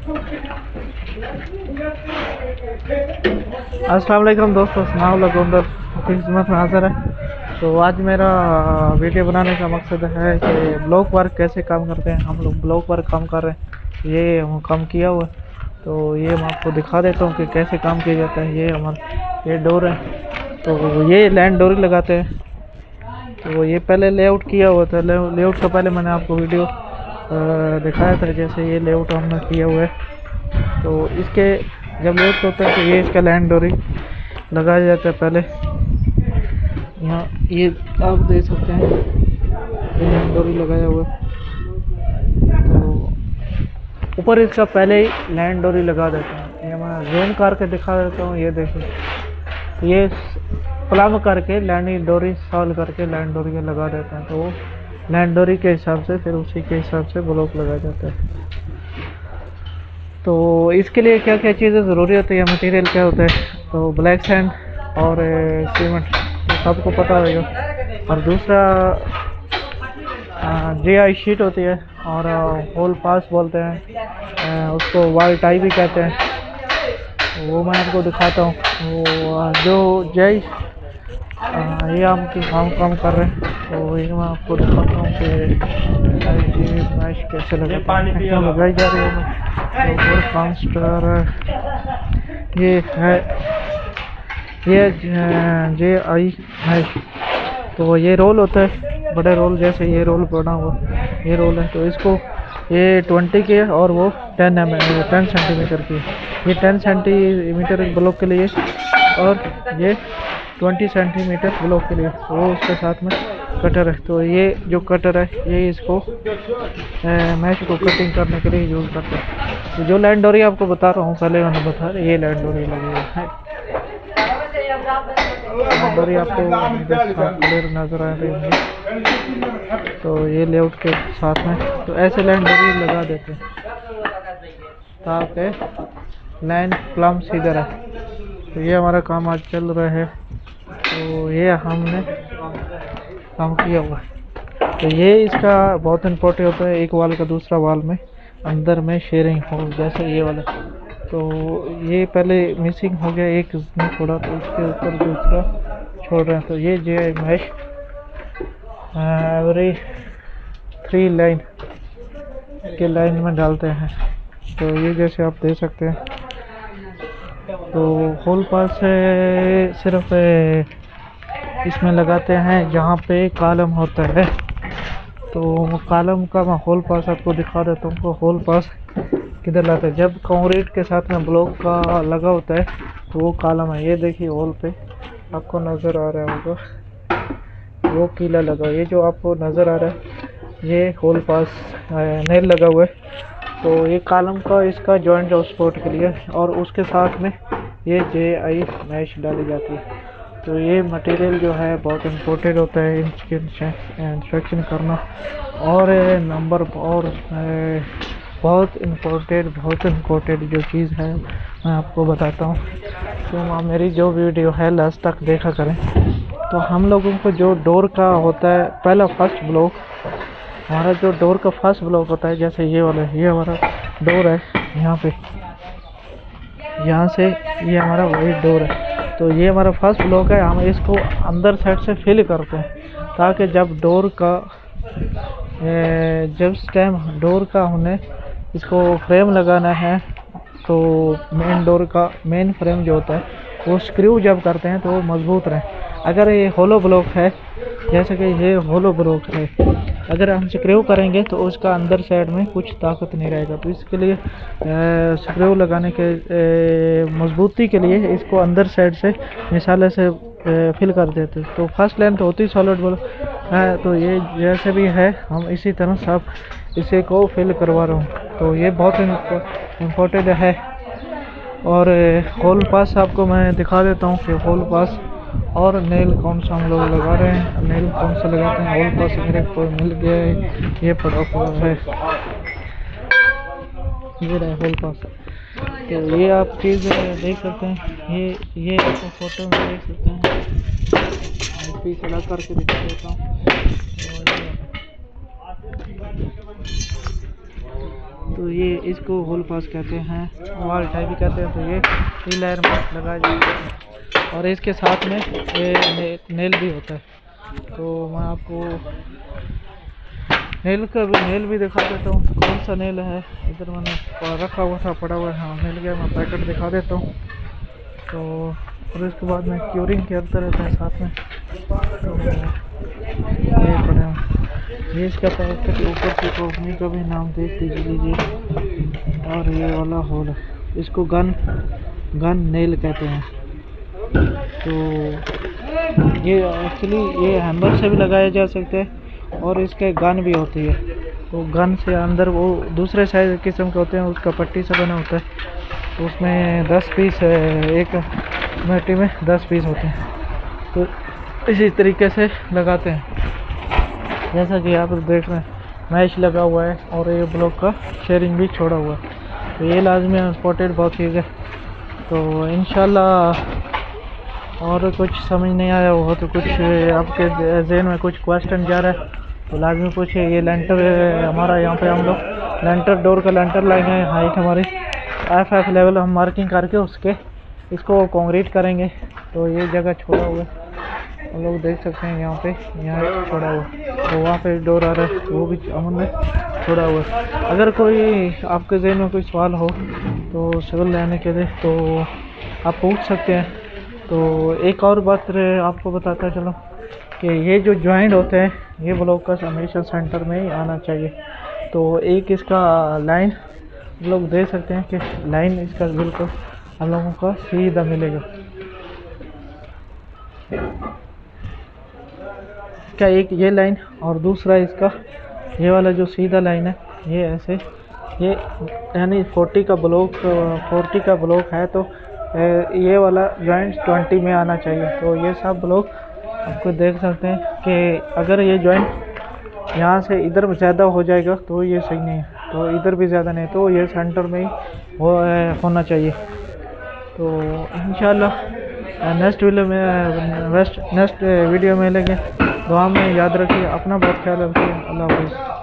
अस्सलाम वालेकुम दोस्तों, सनाउल्लाह खिदमत में हाज़िर है। तो आज मेरा वीडियो बनाने का मकसद है कि ब्लॉक वर्क कैसे काम करते हैं। हम लोग ब्लॉक वर्क काम कर रहे हैं, ये हम काम किया हुआ है। तो ये मैं आपको दिखा देता हूँ कि कैसे काम किया जाता है। ये हमारा ये डोर है, तो ये लैंड डोरी लगाते हैं। तो ये पहले लेआउट किया हुआ था। लेआउट का पहले मैंने आपको वीडियो दिखाया था, जैसे ये लेआउट हमने किया हुआ है। तो इसके जब लेआउट होता है तो ये इसका लैंड डोरी लगाया जाता है। पहले यहाँ ये आप देख सकते हैं, ये लैंड डोरी लगाया हुआ है। तो ऊपर इसका पहले ही लैंड डोरी लगा देते हैं। ये मैं जूम करके दिखा देता हूँ। ये देखिए, ये प्लम करके लैंड डोरी सॉल्व करके लैंड डोरी लगा देते हैं। तो लैंड डोरी के हिसाब से फिर उसी के हिसाब से ब्लॉक लगाया जाता है। तो इसके लिए क्या क्या चीज़ें ज़रूरी होती है, मटेरियल क्या होता है। तो ब्लैक सैंड और सीमेंट, तो सबको पता होगा। और दूसरा GI शीट होती है, और होल पास बोलते हैं, उसको वाल टाई भी कहते हैं। वो मैं आपको दिखाता हूँ। वो जो GI ये हम काम कर रहे हैं। तो ये मैं आपको दिखाता हूँ कि मैश कैसे लगाई जा रही है। ये है ये GI मैश। तो ये रोल होता है, बड़े रोल जैसे ये रोल बना हुआ ये रोल है। तो इसको ये 20 की है और वो 10 सेंटीमीटर की है। ये 10 सेंटीमीटर ब्लॉक के लिए और ये 20 सेंटीमीटर ब्लॉक के लिए। वो उसके साथ में कटर है। तो ये जो कटर है ये इसको मैश को कटिंग करने के लिए यूज़ करते हैं। तो जो लैंड डोरी आपको बता रहा हूँ, पहले मैंने बता रहा, ये लैंड डोरी लगी हुई है। डोरी आपको क्लियर नजर आ रही होंगी। तो ये लेआउट के साथ में तो ऐसे लैंड डोरी लगा देते हैं ताकि लाइन प्लम सीधा रहे। तो ये हमारा काम आज चल रहा है। तो ये हमने काम किया हुआ है। तो ये इसका बहुत इम्पोर्टेंट होता है, एक वाल का दूसरा वाल में अंदर में शेयरिंग हो, जैसे ये वाला। तो ये पहले मिसिंग हो गया, एक इसमें छोड़ा, तो उसके ऊपर दूसरा छोड़ रहे हैं। तो ये जो है मैश एवरी 3 लाइन के लाइन में डालते हैं। तो ये जैसे आप देख सकते हैं। तो होल पास सिर्फ इसमें लगाते हैं जहाँ पे कॉलम होता है। तो कॉलम का मैं होल पास आपको दिखा देता हूँ। तो होल पास किधर लाते हैं, जब कंक्रीट के साथ में ब्लॉक का लगा होता है तो वो कॉलम है। ये देखिए होल पे आपको नज़र आ रहा होगा, वो कीला लगा। ये जो आपको नज़र आ रहा है ये होल पास नेल लगा हुआ है। तो ये कॉलम का इसका जॉइंट और सपोर्ट के लिए, और उसके साथ में ये GI मैश डाली जाती है। तो ये मटेरियल जो है बहुत इम्पोर्टेंट होता है, इंस्ट्रक्शन करना और नंबर और बहुत इम्पोर्टेंट जो चीज़ है मैं आपको बताता हूँ। तो मेरी जो वीडियो है लास्ट तक देखा करें। तो हम लोगों को जो डोर का होता है पहला फर्स्ट ब्लॉक, हमारा जो डोर का फर्स्ट ब्लॉक होता है, जैसे ये वाला, ये हमारा डोर है। यहाँ पे यहाँ से ये हमारा वाइट डोर है। तो ये हमारा फर्स्ट ब्लॉक है। हम इसको अंदर साइड से फिल करते हैं ताकि जब डोर का डोर का हमने इसको फ्रेम लगाना है, तो मेन डोर का मेन फ्रेम जो होता है वो स्क्रू जब करते हैं तो वो मजबूत रहे। अगर ये होलो ब्लॉक है, जैसे कि ये होलो ब्लॉक है, अगर हम स्क्रू करेंगे तो उसका अंदर साइड में कुछ ताकत नहीं रहेगा। तो इसके लिए स्क्रू लगाने के मजबूती के लिए इसको अंदर साइड से मिसाले से फिल कर देते हैं। तो फर्स्ट लेंथ होती सॉलिड ब्लॉक है। तो ये जैसे भी है हम इसी तरह सब इसे को फिल करवा रहा हूँ। तो ये बहुत इम्पोर्टेंट है। और होल पास आपको मैं दिखा देता हूँ कि होल पास और नेल कौन सा हम लोग लगा रहे हैं, नेल कौन सा लगाते हैं। होल पास मेरे को मिल गया है, ये पड़ा हुआ है, ये रहा होल पास। तो ये आप चीज़ देख सकते हैं, ये आपको फोटो में देख सकते हैं। पीछे लगा करके दिखा देता हूँ। तो ये इसको होल पास कहते हैं, वॉल टाइप भी कहते हैं। तो ये 3 लेयर में लगाया जाता है और इसके साथ में ये नेल भी होता है। तो मैं आपको नेल भी दिखा देता हूँ, कौन सा नेल है। इधर मैंने रखा हुआ था, पड़ा हुआ है, हाँ मिल गया। मैं पैकेट दिखा देता हूँ। तो फिर उसके बाद में क्यूरिंग करते रहते हैं साथ में। तो ये पड़े हैं, ये इसका पैकेट ऊपर की कंपनी का भी नाम देख लीजिए। और ये वाला होल है, इसको गन नेल कहते हैं। तो ये एक्चुअली ये हैमर से भी लगाया जा सकता है और इसके गन भी होती है। तो गन से अंदर वो दूसरे साइज किस्म के होते हैं, उसका पट्टी से बना होता है। तो उसमें 10 पीस एक मिट्टी में 10 पीस होते हैं। तो इसी तरीके से लगाते हैं, जैसा कि आप देख रहे हैं मैश लगा हुआ है और ये ब्लॉक का शेयरिंग भी छोड़ा हुआ है। तो ये लाजमी इम्पोर्टेड बहुत चीज़ है। तो इंशाल्लाह और कुछ समझ नहीं आया हो तो कुछ आपके जहन में कुछ क्वेश्चन जा रहा है तो लाजमी पूछिए। ये लेंटर हमारा, यहाँ पे हम लोग लेंटर डोर का लेंटर लाएंगे। हाइट हमारी FF लेवल हम मार्किंग करके इसको कंक्रीट करेंगे। तो ये जगह छोड़ा हुआ है, हम लोग देख सकते हैं यहाँ छोड़ा हुआ। तो वहाँ पे डोर आ रहा है, वो भी अमन में छोड़ा हुआ है। अगर कोई आपके जहन में कोई सवाल हो तो सिविल लेने के लिए तो आप पूछ सकते हैं। तो एक और बात आपको बताता चलो कि ये जो जॉइंट होते हैं ये ब्लॉक का हमेशा सेंटर में ही आना चाहिए। तो एक इसका लाइन लोग देख सकते हैं कि लाइन इसका बिल्कुल हम लोगों का सीधा मिलेगा। क्या एक ये लाइन और दूसरा इसका ये वाला जो सीधा लाइन है ये ऐसे, ये यानी 40 का ब्लॉक है। तो ये वाला जॉइंट 20 में आना चाहिए। तो ये सब ब्लॉक आपको देख सकते हैं कि अगर ये जॉइंट यहाँ से इधर ज़्यादा हो जाएगा तो ये सही नहीं है, तो इधर भी ज़्यादा नहीं, तो ये सेंटर में ही होना चाहिए। तो इंशाल्लाह नेक्स्ट वीडियो में लेंगे। दुआ में याद रखिए, अपना बहुत ख्याल रखिए। अल्लाह हाफ़िज़।